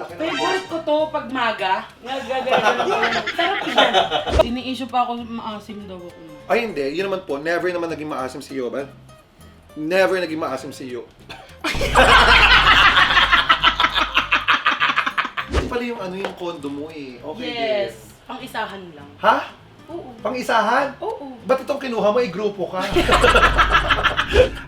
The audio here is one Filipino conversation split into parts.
laki na. Favorite ko to pag maga. Nagagano ko. Sarap yan. Ini-issue pa ako maasim daw ako. Ay hindi, yun naman po, never naman naging maasim si Yo, ba? Never naging maasim si Yo. Hindi pala yung ano yung condo mo eh. Okay, Yes. Pang-isahan lang. Ha? Oo. Pang-isahan? Oo. Ba't itong kinuha mo, grupo ka?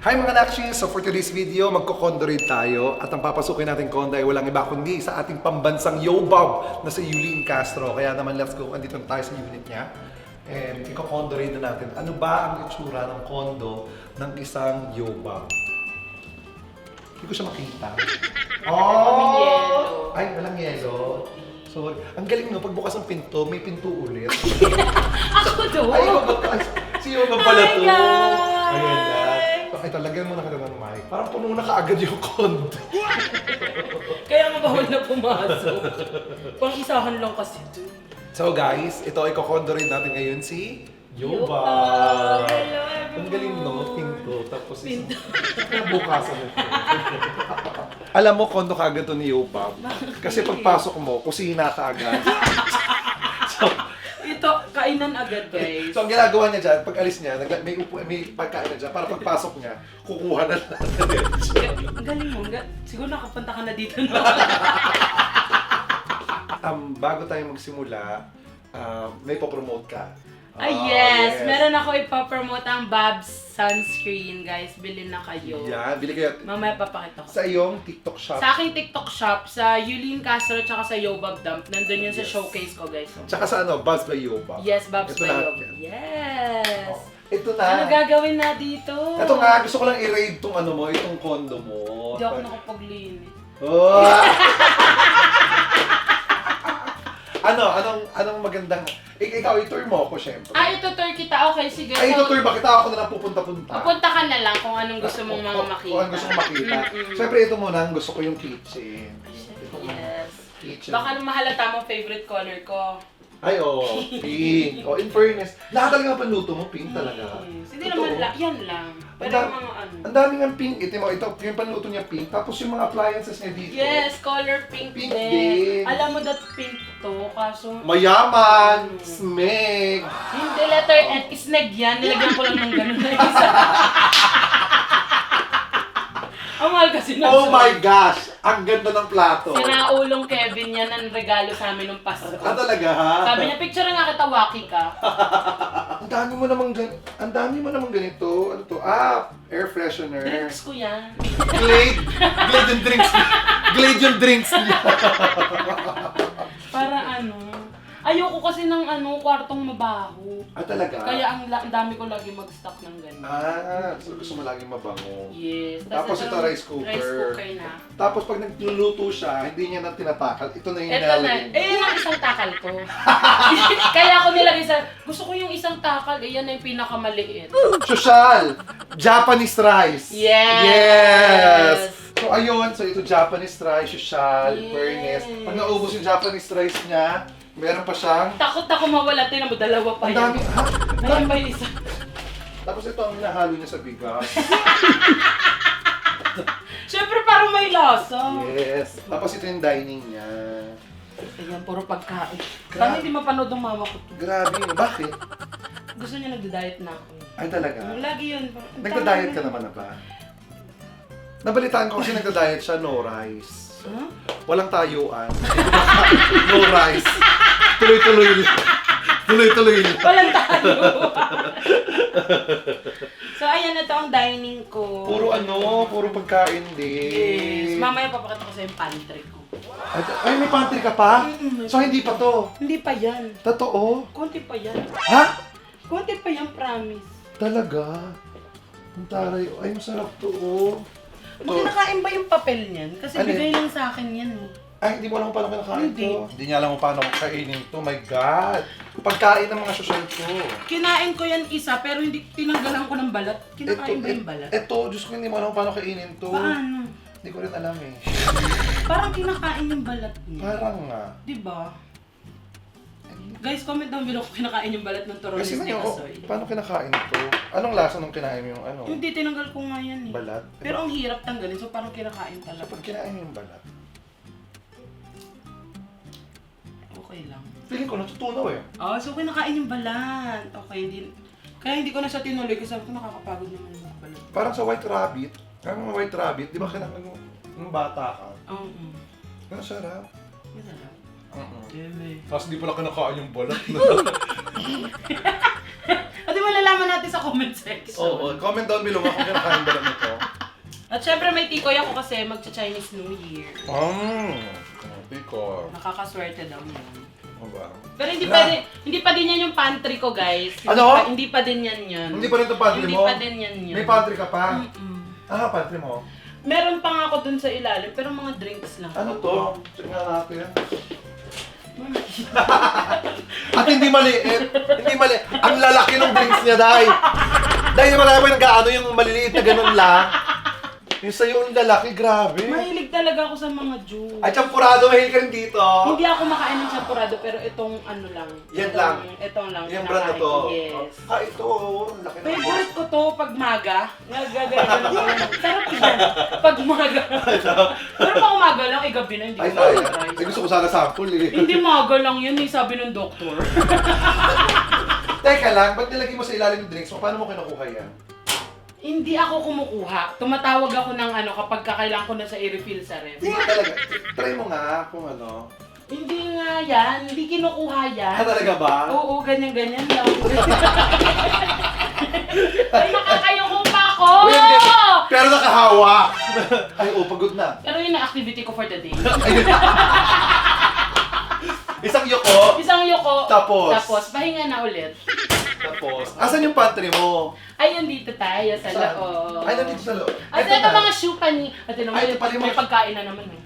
Hi mga Nakshis! So for today's video, magko-condo raid tayo. At ang papasukin natin condo ay walang iba kundi sa ating pambansang Yobab na si Yulin Castro. Kaya naman let's go, andito na tayo sa unit niya. And iko-condo raid na natin. Ano ba ang itsura ng condo ng isang Yobab? Hindi ko siya makita. May yelo. Ay, walang yelo. So, ang galing no, pagbukas ng pinto, may pinto ulit. Ako to? Ay, si Yoga pala Oh my to. God! Ayan na. Okay, talagyan mo na kita ng mic. Parang puno na kaagad yung condo. Kaya mabawal na pumasok. Pang-isahan lang kasi ito. So guys, ito ay kokondo rin natin ngayon si Yoba. Hello everyone. Ang galing no, pinto. Tapos pinto. Bukasan ito. Alam mo, kondo kaagad to ni Yoba. Kasi pagpasok mo, kusina ka agad. So, Ito, kainan agad guys. so ang ginagawa niya dyan, pag alis niya, may pagkain na dyan, para pagpasok niya, kukuha na lang. Ang galing mo. Siguro nakapunta ka na dito na. Bago tayo magsimula, may po-promote ka. Yes! Meron ako ipapromote ang Babs Sunscreen, guys. Bilhin na kayo. Yan, bili kayo Mamaya papakita ko. sa iyong TikTok shop. Sa aking TikTok shop, sa Yulin Castro, tsaka sa Yobab Dump. Nandun yun sa Yes. showcase ko, guys. Tsaka sa ano, Buzz by Yoba. Yes, Babs Ito by lahat Yobab. yan. Yes! Oh, ito na. Ano gagawin na dito? Ito nga, gusto ko lang i-raid tong ano mo, itong condo mo. Hindi ako nakapaglinis. Oh! Anong magandang... Ikaw, i-tour mo ako, syempre. Ito tour kita. Okay, sige. Ay, So, ito tour ba kita? Ako na lang pupunta-punta. Pupunta ka na lang kung anong gusto mong mga makita. Kung anong gusto mong makita. Mm-mm. Syempre, ito muna, ang gusto ko yung kitchen. Ito Yes. kitchen. Baka mahalata mo favorite color ko. Ay, oo. Pink. Oh, in fairness, lahat talaga ng panluto mo, pink talaga. Hindi Totoo. naman yan lang. Pero Ang yung mga ano. Ang daming ang pink. Ito mo, ito, yung panluto niya pink. Tapos yung mga appliances niya dito. Yes, color pink, Pink din. din. Alam mo that pink to, kaso... Mayaman! Smeg! Hindi letter N, snag yan. Nilagyan ko lang ng ganun na isa. Ang mahal kasi na. Oh my gosh! Ang ganda ng plato. Sinaulong Kevin yan ang regalo sa amin nung Pasko. Talaga ha? Sabi niya, picture nga kita, waki ka. Ang dami mo namang ganito. Ano to? Air freshener. Drinks ko yan. Glade. Glade yung drinks niya. Glade yung drinks niya. Para ano. Ayoko kasi ng kwartong mabaho. Talaga? Kaya ang dami ko lagi mag-stock ng ganyan. So gusto mo laging mabango. Yes. Tapos ito, rice cooker. Rice cooker na. Tapos pag nagluluto siya, hindi niya na tinatakal. Ito na yung Ito na. nilalagay. Yan ang isang takal ko. Kaya ako nilagay sa... Gusto ko yung isang takal. Yan na yung pinakamaliit. Social! Japanese rice! Yes! Yes! So ayun, so ito Japanese rice, social, Yes. fairness. Pag naubos yung Japanese rice niya, meron pa siyang... Takot ako mawala. Tinan mo, dalawa pa Ang dami, yan. ha? Ayan pa yung isa. Tapos ito ang hinahalo niya sa bigas. Siyempre parang may lasa. Yes. Tapos ito yung dining niya. Ayan, puro pagkain. Grabe. Kami hindi mapanood ng mama ko to. Grabe yun. Bakit? Gusto niya nagda-diet na ako. Ay talaga? Lagi yun. Nagda-diet ka naman na ba? Nabalitaan ko kasi nagda-diet siya, no rice. Huh? Walang tayuan. No rice. Tuloy-tuloy lang. Tuloy-tuloy lang. Walang tayo. So, ayan, ito ang dining ko. Puro pagkain din. Yes. Mamaya papakita ko sa yung pantry ko. Ay, may pantry ka pa? So, hindi pa to? Hindi pa yan. Totoo? Konti pa yan. Ha? Konti pa yan, promise. Talaga? Ang taray. Ay, masarap to, oh. Kinakain ba yung papel niyan? Kasi Alin? bigay lang sa akin yan. Ay, hindi mo alam kung paano kinakain Hindi. to. Hindi niya alam kung paano kainin to. My God. Pagkain ng mga social ko. Kinain ko yan isa, pero hindi tinanggalan ko ng balat. Kinakain ba yung balat? Ito, Diyos ko, hindi mo alam kung paano kainin to. Paano? Hindi ko rin alam eh. Parang kinakain yung balat niya. Parang nga. Diba? Guys, comment down below kung kinakain yung balat ng Torones Kasi ni nga, Kasoy. paano kinakain to? Anong lasa nung kinain mo yung ano? Hindi, tinanggal ko nga yan eh. Balat? Pero ang hirap tanggalin, so parang kinakain So, talaga. pag kinain mo yung balat, okay lang. Feeling ko natutunaw eh. Oh, so kinakain yung balat. Okay, din. Kaya hindi ko na siya tinuloy kasi sabi ko nakakapagod naman yung balat. Parang sa White Rabbit. Kaya mga White Rabbit, di ba kinakain nung bata ka? Oo. Ang sarap. Masarap. Mm-mm. Tapos di pala kinakain yung balat. At malalaman natin sa comment section. Oo, comment down below kung kinakain ba lang ito. At syempre may tikoy ako kasi magcha-Chinese New Year. Piko. Nakakaswerte daw yan. Ano ba? Pero hindi pa din yan yung pantry ko, guys. Ano? Hindi pa din yan yan. Hindi pa rin ito pantry Hindi mo? pa din yan yan. May pantry ka pa? Mm-mm. Ah, pantry mo? Meron pa nga ako dun sa ilalim, pero mga drinks lang. Ano to? Check nga natin. At hindi maliit. Hindi mali. Ang lalaki ng drinks niya, Day. Day, marami nag-ano yung maliliit na ganun lang. Yung sa'yo yung lalaki, grabe. Mahilig talaga ako sa mga juice. Ay, champurado, mahilig ka rin dito. Hindi ako makain ng champurado, pero itong ano lang. Yan lang. Itong lang. Yung brand na to. kinakain ko, Yes. Ah, ito. Ang laki ng Favorite ko to pag maga. Nagagano ko. Sarap yan. Pag maga. Pero pag umaga lang, gabi na, hindi Ay, ko ay. ma-try. Ay, gusto ko sana sample eh. Hindi maga lang yun, sabi ng doktor. Teka lang, ba't nilagay mo sa ilalim ng drinks mo? Paano mo kinukuha yan? Hindi ako kumukuha. Tumatawag ako ng kapag kakailangan ko na sa i-refill sa ref. Hindi talaga. Try mo nga kung ano. Hindi nga yan. Hindi kinukuha yan. Ah, talaga ba? Oo, ganyan-ganyan lang. Ay, nakakayoko pa ako! Uy, hindi. Pero nakahawa. Ay, oh, pagod na. Pero yun ang activity ko for the day. Isang yuko. Isang yuko. Tapos? Pahinga na ulit. Tapos, asan yung pantry mo? Ayun, dito tayo sa Saan? loob. Ay, nandito sa loob. At ito mga shoe pa ni... At ito Ay, ito pala yung may mga- pagkain na naman eh.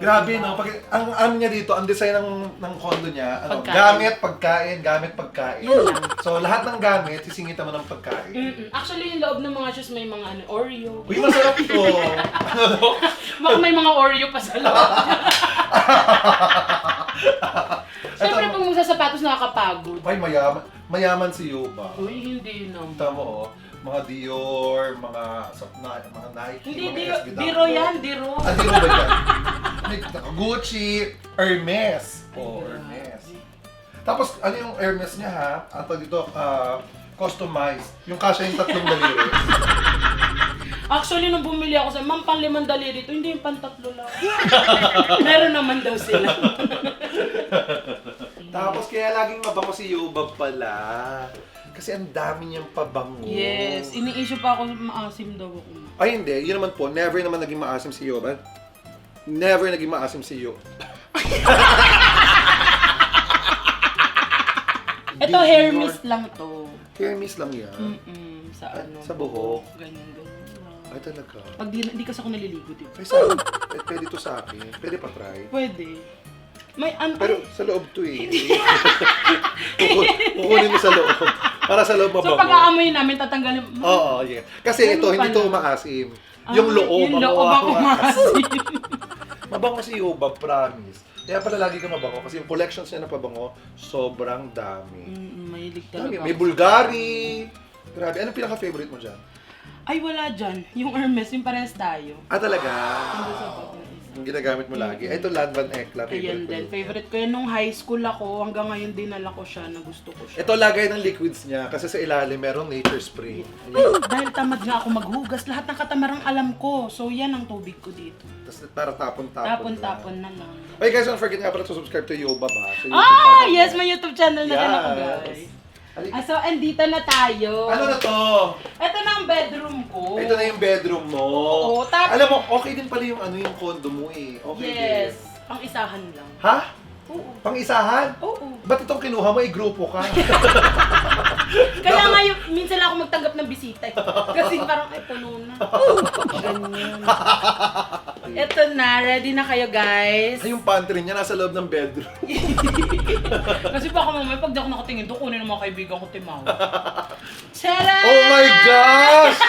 Grabe, no? Pag, ang ano niya dito, ang design ng condo niya, ano, Pagkain. gamit, pagkain. Yun lang. So, lahat ng gamit, sisingitan mo ng pagkain. Actually, yung loob ng mga shoes may mga Oreo. Uy, masarap to. Baka may mga Oreo pa sa loob. Siyempre, pag magsasapatos nakakapagod. Ay, mayaman si Yuba. Uy, hindi naman. Kita mo, oh, mga Dior, mga Nike, Hindi, mga SB Diro yan, Diro. Ah, Diro ba yan? May Gucci, Hermes. Oh, Hermes. Tapos, ano yung Hermes niya ha? Ato dito, customized. Yung kasya yung tatlong daliri. Actually, nung bumili ako sa pang 5 daliri ito, hindi yung pang 3 lang. Meron naman daw sila. Tapos, kaya laging mabango si Yuba pala. Kasi ang dami niyang pabango. Yes, ini-issue pa ako maasim daw ako. Ay, hindi. Yun naman po. Never naman naging maasim si Yuba. Never naging maasim si Yuba. Ito, hair mist lang to. Hair mist lang yan. Sa ano? Sa buhok? Ganyan lang. Ay, talaga. Pag di kasi ako naliligo dito. Ay, sa pwede to sa akin. Pwede pa try. Pwede. May ano? Pero sa loob to eh. Kukunin mo sa loob. Para sa loob So mabango. pag aamoy namin, tatanggalin. Oo, yeah. Kasi ito, hindi to umaasim. Yung loob, Yung loob ang umasim. Mabango si Yuba, promise. Kaya pala lagi ka mabango kasi yung collections niya na pabango, sobrang dami. Mahilig Dami. talaga. May Bulgari. Grabe. Anong pinaka-favorite mo dyan? Ay, wala dyan. Yung Hermes, yung parehas tayo. Ah, talaga? Hindi sa bag na isa. Yung ginagamit mo lagi. Ay, ito Lanvin Ekla. Ayan din. Favorite ko yan. Nung high school ako, hanggang ngayon dinala ko siya na gusto ko siya. Ito lagay ng liquids niya kasi sa ilalim meron nature spray. Dahil tamad nga ako maghugas, lahat ng katamarang alam ko. So yan ang tubig ko dito. Tapos para tapon-tapon. Tapon-tapon na lang. Okay guys, don't forget nga pala to subscribe to Yuba ba? Sa YouTube Ah! channel. Yes, may YouTube channel na rin ako, Yes. guys. Halika. So, andito na tayo. Ano na to? Ito na ang bedroom ko. Ito na yung bedroom mo. Oo, tapos- Alam mo, okay din pala yung yung condo mo eh. Okay Yes. din. Pang-isahan lang. Ha? Oo. Pang-isahan? Oo. Ba't itong kinuha mo? Grupo ka. Kaya nga minsan lang ako magtanggap ng bisita eh. Kasi parang, ay, puno na. Ganyan. Ito na, ready na kayo guys. Ay, yung pantry niya nasa loob ng bedroom. Kasi baka mamaya pag di ako nakatingin doon, kunin ng mga kaibigan ko timaw. Charan! Oh my gosh!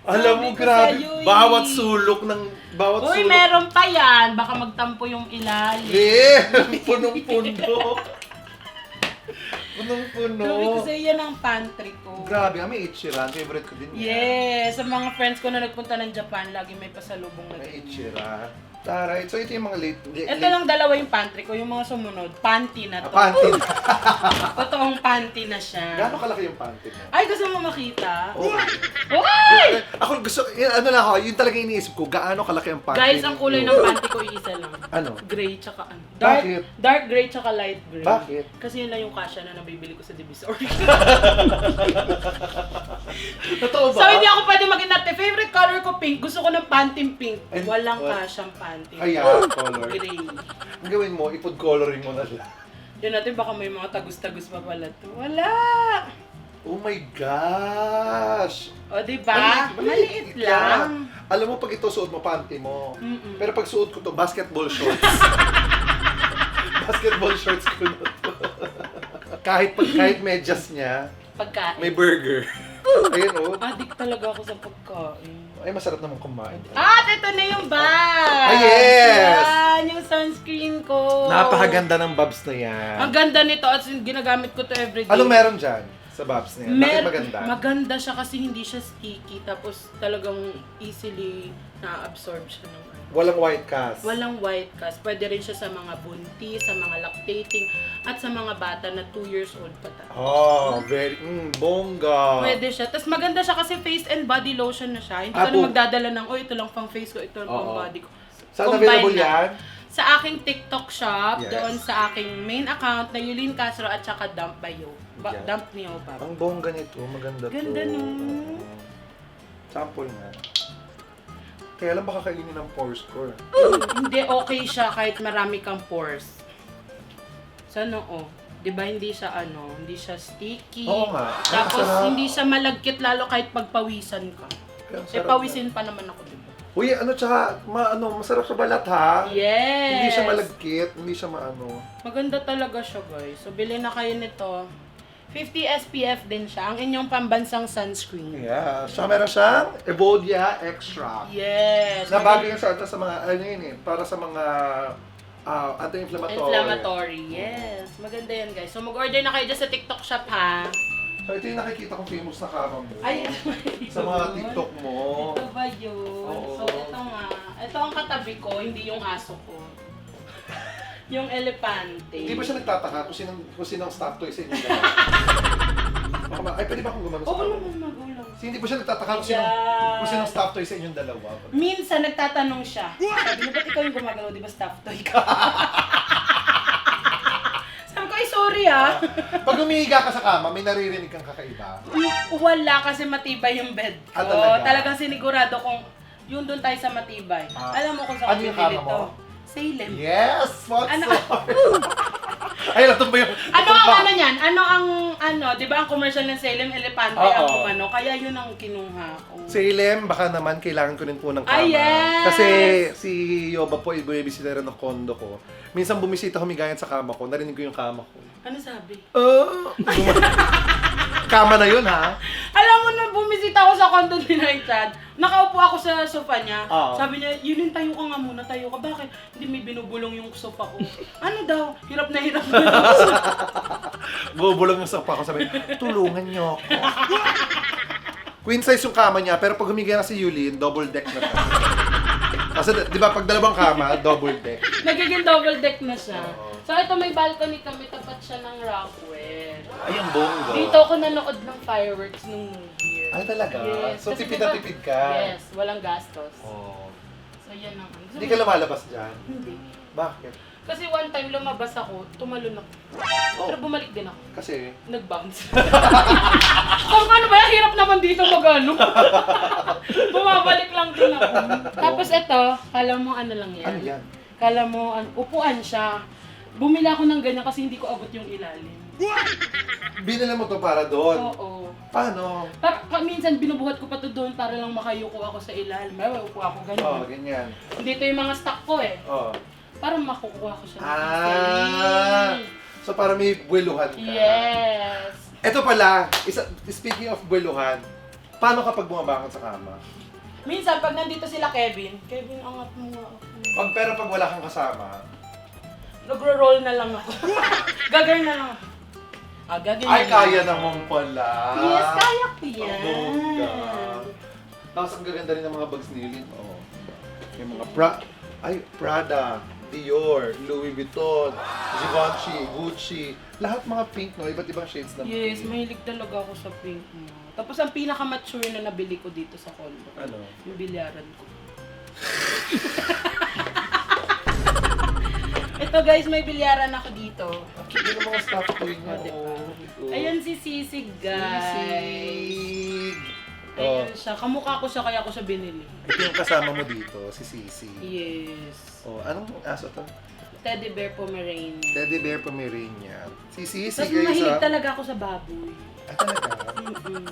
Alam mo, Sabi ko grabe. sa'yo eh. Bawat sulok ng... Bawat Uy, sulok. meron pa yan. Baka magtampo yung ilalim. Eh, punong-puno. Punong-puno. Sabi ko sa'yo, yan ang pantry ko. Grabe, may Ichiran. Favorite ko din yan. Yes, sa mga friends ko na nagpunta ng Japan, lagi may pasalubong na May ganyan. Ichiran. Alright, so ito yung mga Ito lang dalawa yung pantry ko, yung mga sumunod. Panty na to. panty. Totoong panty na siya. Gaano kalaki yung panty mo? Ay, gusto mo makita? Oh. Uy! Ako gusto, ano na ako, yun talaga iniisip ko, gaano kalaki ang panty Guys, ang kulay ninyo? ng panty ko isa lang. Ano? Gray tsaka ano. Bakit? Dark gray tsaka light gray. Bakit? Kasi yun lang yung kasya na nabibili ko sa Divisory. Totoo ba? So, hindi ako pwede mag-inarte. Favorite color ko pink. Gusto ko ng panty pink. And Walang what? kasyang panty. Ayan, color. Gray. Ang gawin mo, i-food coloring mo na siya. Yun natin, baka may mga tagus-tagus pa pala to. Wala! Oh my gosh! O, diba? Maliit lang. Alam mo, pag ito suot mo, panty mo. Mm-mm. Pero pag suot ko to, basketball shorts. Basketball shorts ko na to. kahit medyas niya, Pagkain. may burger. Ayun oh. Addict talaga ako sa pagkain. Ay, masarap naman kumain. At ito na yung bag! Ah, yes! Yan, yung sunscreen ko. Napakaganda ng bobs na yan. Ang ganda nito at ginagamit ko to everyday. Ano meron dyan sa bobs na yan? Bakit maganda? Maganda siya kasi hindi siya sticky. Tapos talagang easily na-absorb siya ng ano. Walang white cast. Walang white cast. Pwede rin siya sa mga buntis, sa mga lactating, at sa mga bata na 2 years old pa tayo. Oh, very, bongga. Pwede siya. Tapos maganda siya kasi face and body lotion na siya. Hindi ka Apo. na magdadala ng, oh, ito lang pang face ko, ito lang pang Oo. body ko. Saan Combine available na. yan? Sa aking TikTok shop, Yes. doon sa aking main account na Yulin Castro at saka Dump by Yo. Yan. Dump ni Yo, Papa. Ang bongga nito, maganda to. Ganda no. Oo. Sample nga. Kaya lang baka kainin ng pores ko. Hindi okay siya kahit marami kang pores. Sana di ba hindi siya hindi siya sticky. Oo nga. Tapos Ang sarap. hindi siya malagkit lalo kahit pagpawisan ka. Kaya ang Eh sarap pawisin pa naman ako, di ba? Uy, tsaka, masarap sa balat ha? Yes! Hindi siya malagkit, hindi siya maano. Maganda talaga siya, guys. So bili na kayo nito. 50 SPF din siya. Ang inyong pambansang sunscreen. Yeah. So, meron siyang Evodia Extra. Yes! Na bagay yung sa mga, para sa mga anti-inflammatory. Inflammatory, yes. Maganda yan, guys. So mag-order na kayo dyan sa TikTok shop, ha? So, ito yung nakikita kong famous na kama mo. Ay, Sa mga TikTok mo. Ito ba yun? Oo. So, ito nga. Ito ang katabi ko, hindi yung aso ko. Yung elepante. Hindi ba siya nagtataka kung sinong stop toy sa inyo? Ay, pwede ba akong gumano sa Oo kama mo? naman, magulang. Hindi ba siya nagtataka Yeah. kung sinong stop toy sa inyong dalawa? Minsan nagtatanong siya. Sabi niya, ba't ikaw yung gumagalaw? Di ba staff toy ka? Sabi ko, ay sorry ah. Pag umihiga ka sa kama, may naririnig kang kakaiba. Wala kasi matibay yung bed ko. Ah, talaga? Talagang sinigurado kong yun doon tayo sa matibay. Alam mo kung saan Ano ko yung pinili kama to? mo? Salem. Yes! What's Ano? Ay, natumba yung... Ano ang ano niyan? Di ba ang commercial ng Salem Elepante Oo. ang kumano? Kaya yun ang kinuha ko. Salem, baka naman kailangan ko rin po ng kama. Ay, yes! Kasi si Yoba po, ibibisita rin ng kondo ko. Minsan bumisita humigayan sa kama ko, narinig ko yung kama ko. Ano sabi? Kama na yun, ha? Alam mo na bumisita ako sa condo ni Chad. Nakaupo ako sa sofa niya. Oo. Sabi niya, Yulin, tayo ka nga muna, tayo ka. Bakit? Hindi may binubulong yung sofa ko. Ano daw? Hirap na hirap na. Bubulong yung sofa ko, sabi, tulungan niyo ako. Queen size yung kama niya, pero pag humiga na si Yulin, double deck na siya. Kasi, di ba, pag dalawang kama, double deck. Nagiging double deck na siya. Oo. So ito may balcony kami, tapat siya ng Rockwell. Ay, ang bongga. Dito ako nanood ng fireworks nung New Year. Ay, talaga? Yes. So, Kasi tipid na diba- tipid ka? Yes, walang gastos. Oh. So yan ang... Hindi ka lumalabas dyan? Hindi. Bakit? Kasi one time lumabas ako, tumalon ako. Pero bumalik din ako. Kasi, Nag-bounce. Kung ano ba, hirap naman dito mag-ano. Bumabalik lang din ako. Tapos ito, kala mo ano lang yan. ano yan? Kala mo, upuan siya. Bumili ako ng ganyan kasi hindi ko abot yung ilalim. Binila mo to para doon? Oo. Paano? Minsan binubuhat ko pa to doon para lang makayuko ako sa ilalim. May upo ako ganyan. Oh, ganyan. Dito yung mga stock ko eh. Oh. Para makukuha ko siya ng easily. So para may buweluhan ka. Yes. Ito pala, speaking of buweluhan, paano kapag bumabangon sa kama? Minsan pag nandito sila Kevin, angat mo nga ako. Pero pag wala kang kasama, Nagro-roll na lang ako. Gagawin na lang ako. Gagawin ay na kaya lang. naman pala. Yes, kaya ko yan. Ang bongga. Tapos ang gaganda rin ng mga bags ni Yulin. Oh. Yung mga bra. Ay, Prada, Dior, Louis Vuitton, Givenchy, Gucci. Lahat mga pink, no? Iba't ibang shades ng Yes, pink. mahilig talaga ako sa pink mo. Tapos ang pinaka-mature na nabili ko dito sa condo. Ano? Yung bilyaran ko. Ito guys, may bilyaran ako dito. Hindi na mga staff ko yun. Oh, diba? Oh. Ayan si Sisig, guys. Sisig. Oh, Ayan siya. Kamukha ko siya, kaya ko siya binili. ito yung kasama mo dito, si Sisi. Yes. Oh, anong aso to? Teddy Bear Pomeranian. Teddy Bear Pomeranian. Si Sisi, Tapos guys, mahilig ah. talaga ako sa baboy. Ah, talaga? Mm-mm.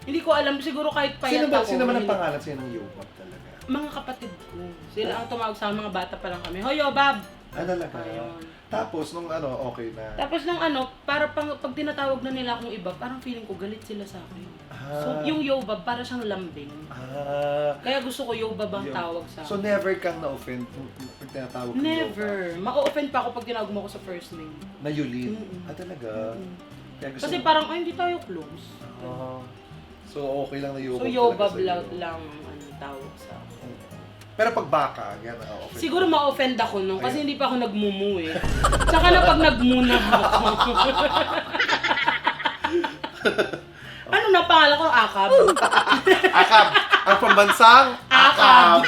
Hindi ko alam, siguro kahit payat ako. Sino ba ang mahilig- pangalan sa'yo ng Yobab talaga? Mga kapatid ko. Sila ang tumawag sa akin, mga bata pa lang kami. Hoy, Yobab! Ah, talaga? Ayun. Tapos, nung ano, okay na. Tapos nung para pag tinatawag na nila akong iba, parang feeling ko galit sila sa akin. Ah. So, yung Yobab, para siyang lambing. Ah. Kaya gusto ko Yobab ang Yun. tawag sa So, akin. never kang na-offend pag tinatawag kang Never. Ma-offend pa ako pag tinawag mo ako sa first name. Yobab? Na Yulin? Mm-mm. Ah, talaga? Mm. Kaya gusto Kasi mo- parang, ay, hindi tayo close. Ah. So, okay lang na Yobab So, talaga Yobab sa'yo. lang ang tawag sa akin. Pero pag baka, yan na-offend. Siguro ma-offend ako nung kasi Ayun. hindi pa ako nagmumu eh. Tsaka na pag nagmuna ako. Ano na pangalan ko? Akab. Akab! Ang pambansang Akab.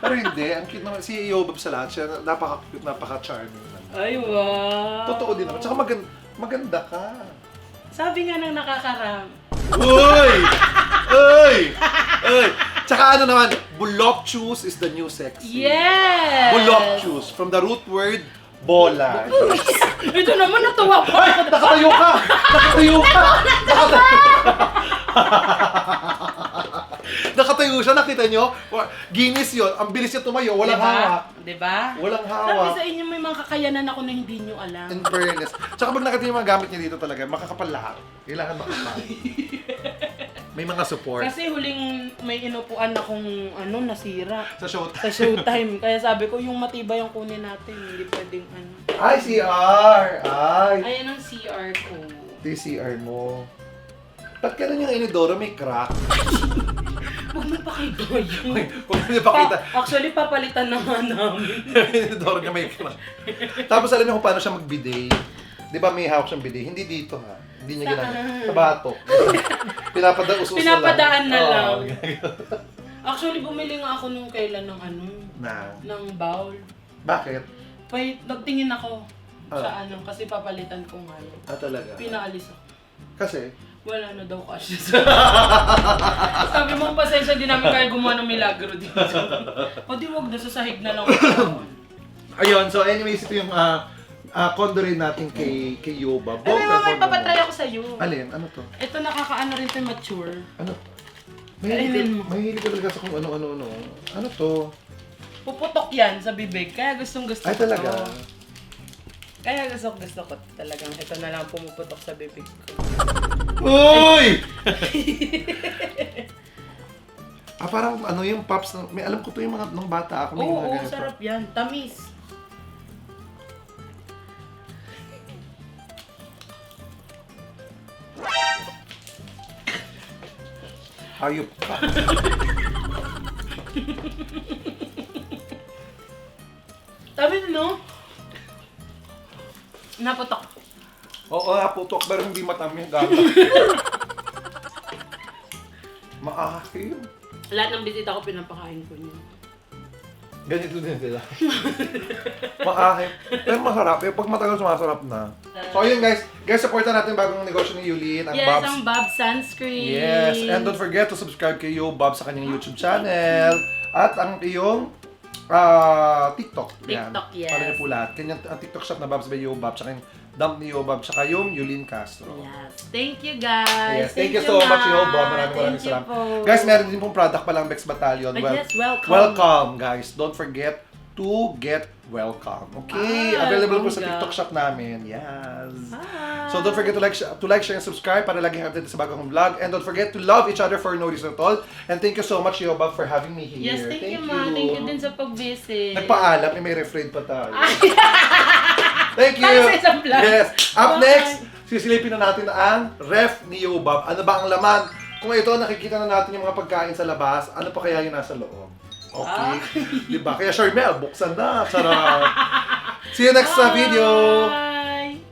Pero hindi, ang cute naman. Si Yobab sa lahat, siya napaka-cute, napaka-charming naman. Ay, wow. Totoo din naman. Tsaka maganda ka. Sabi nga ng nakakarang. Uy! Uy! Uy! Tsaka ano naman, voluptuous is the new sexy. Yes! Voluptuous, from the root word, bola. Ito naman natuwa pa. Ay! Nakatayo ka! Nakatayo ka! Nakatayo siya, nakita nyo? Guinness yun, ang bilis niya tumayo, walang hawak. Diba? Walang Sabi hawak. sa inyo may mga kakayanan ako na hindi nyo alam. In fairness. Tsaka pag nakita yung mga gamit niya dito talaga, makakapal lahat. Kailangan makapal. May mga support. Kasi huling may inupuan akong nasira. Sa showtime. Sa showtime. Kaya sabi ko, yung matibay yung kunin natin. Hindi pwedeng Ay, CR! Ay! Ayan ang CR ko. TCR mo. Ba't ganun yung inidoro may crack? Huwag mo pa kayo doon. Huwag mo ipakita. Actually, papalitan na nga namin. Inidoro niya may crack. Tapos alam niyo kung paano siya mag-bidet. Di ba may hawak siyang bidet? Hindi dito ha. Hindi niya ginagawa. Saan? Sa batok. Pinapadaan Pinapadaan na lang. Oo, ginagawa. Actually, bumili nga ako nung kailan ng ng bowl. Bakit? Nagtingin ako Ah. sa kasi papalitan ko nga yun. Ah, talaga? Pinaalis ako. Kasi? Wala na daw cash. Sabi mo, pasensya din namin kaya gumawa ng milagro dito. O di wag na, sa sahig na lang. Ayun, so anyways, ito yung condo rin natin kay Yobab. Ay, may papatry ako sa'yo. Alin? Ano to? Ito nakakaano rin ito mature. Ano? Kainin mo. Mahilig ka talaga sa kung ano-ano. Ano to? Puputok yan sa bibig, kaya gustong gusto Ay, ko talaga? to. Kaya gusto ko talagang ito na lang pumuputok sa bibig ko. Uy! Parang ano yung pops, may alam ko to yung mga nung bata ako. May mga Oo, ganito. sarap yan. Tamis. Hayop ka. Tamis, no? Naputok. Oo, putok pero hindi matamis. Gata. Maakim. Lahat ng bisita ko pinapakain ko niya. Ganito din sila. Maakim. Pero masarap. Pag matagal sumasarap na. So ayun guys. Guys, supportan natin bagong negosyo ni Yulin. Ang Yes, Bob's. ang Bob Sunscreen. Yes. And don't forget to subscribe kay Yobab sa kanyang YouTube channel. At ang iyong TikTok. Yan. TikTok, yes. Follow niyo po lahat. Kanyang ang TikTok shop na Bob's by Yobab. Tsaka yung dump ni Yobab. Tsaka yung Yulin Castro. Yes. Thank you, guys. Yes, thank you so much, Yobab. Maraming Thank you salamat. po. Guys, meron din pong product pa lang Bex Battalion. Yes, welcome. Welcome, guys. Don't forget to get welcome. Okay? Available po sa bongga. TikTok shop namin. Yes. Hi. So don't forget to like, share, and subscribe para laging updated sa bagong vlog. And don't forget to love each other for no reason at all. And thank you so much, Yobab, for having me here. Yes, thank you, ma. Thank you din sa pag-visit. Nagpaalam, may refrain pa tayo. Thank you! Para sa isang vlog. Yes. Up Bye. next, sisilipin na natin ang ref ni Yobab. Ano ba ang laman? Kung ito, nakikita na natin yung mga pagkain sa labas, ano pa kaya yung nasa loob? Okay. Diba? Kaya Charmel, buksan na. Charot. See you next video.